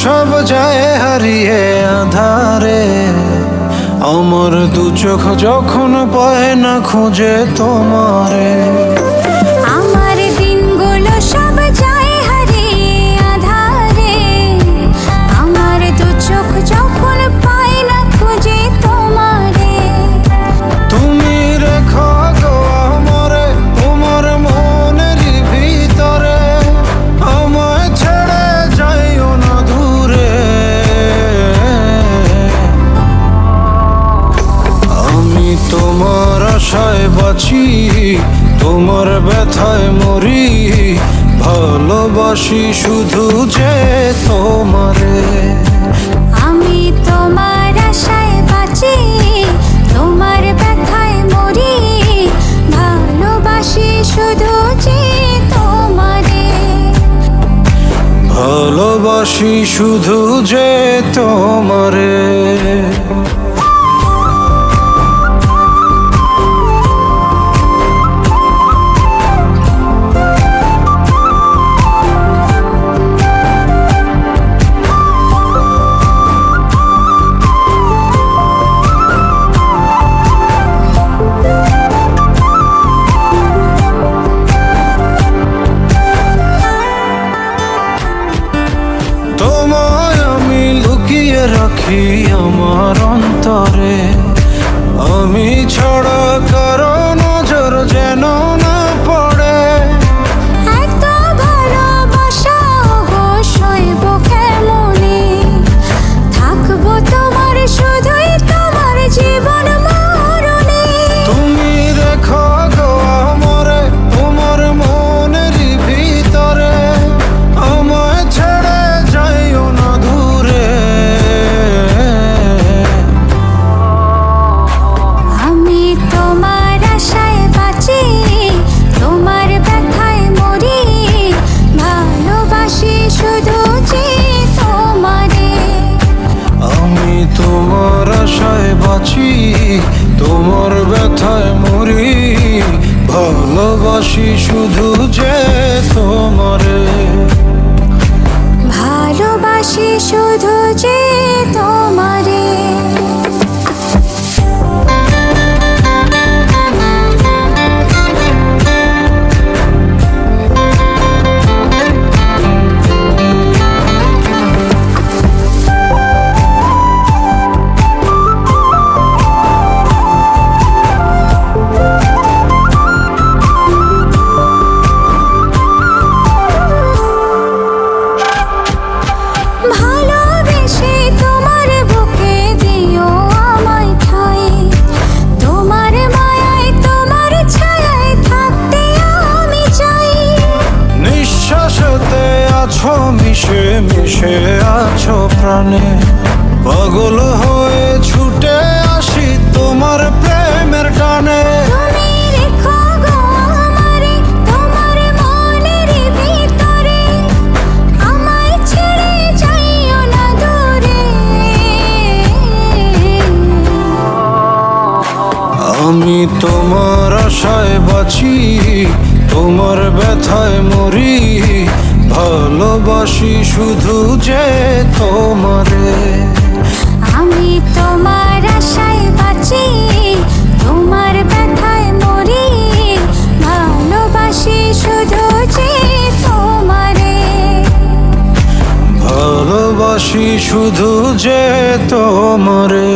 সব যায় হারিয়ে আধারে, আমার দু চোখ যখন পায় না খুঁজে তোমারে। আমার দিনগুলো সব যায় হারিয়ে আধারে, আমার দু চোখ যখন পায় না খুঁজে তোমারে। তুমি রেখো গো আমারে তোমার মনের ভিতরে, আমায় ছেড়ে যাইও না দূরে। আমি তোমার আশায় বাঁচি, তোমার ব্যথায় মরি, ভালোবাসি শুধু যে তোমারে। আমি তোমার আশায় বাঁচি, তোমার ব্যথায় মরি, ভালোবাসি শুধু যে তোমারে। ভালোবাসি শুধু যে তোমারে। তোমায় আমি লুকিয়ে রাখি আমার অন্তরে, আমি ছাড়া কারো নজর যেন না পড়ে। এত ভালোবাসা সইব কেমনে, থাকবো তোমার শুধুই তোমার জীবন মরণে। তুমি রেখো গো আমারে তোমার মনের ভিতরে, আমায় ছেড়ে যাইও না দূরে। আমি তোমার আশায় বাঁচি, তোমার ব্যথায় মরি, ভালোবাসি শুধু যে তোমারে। আমি তোমার আশায় বাঁচি, তোমার ব্যথায় মরি, ভালোবাসি শুধু যে তোমারে। ভালোবাসি শুধু যে তোমারে। ভালোবেসে তোমার বুকে দিও আমায় ঠাঁই, তোমার মায়ায় তোমার ছায়ায় থাকতে আমি চাই। নিঃশ্বাসতে আছো মিশে মিশে আছো প্রাণে, পাগল হয়ে ছুটে আসি তোমার প্রেমের টানে। তুমি রেখো গো আমারে তোমার মনের ভিতরে, আমায় ছেড়ে যাইও না দূরে। আমি তোমার আশায় বাঁচি, তোমার ব্যথায় মরি, ভালোবাসি শুধু যে তোমারে। আমি তোমার আশায় বাঁচি, তোমার ব্যথায় মরি, ভালোবাসি শুধু যে তোমারে। ভালোবাসি শুধু যে তোমারে।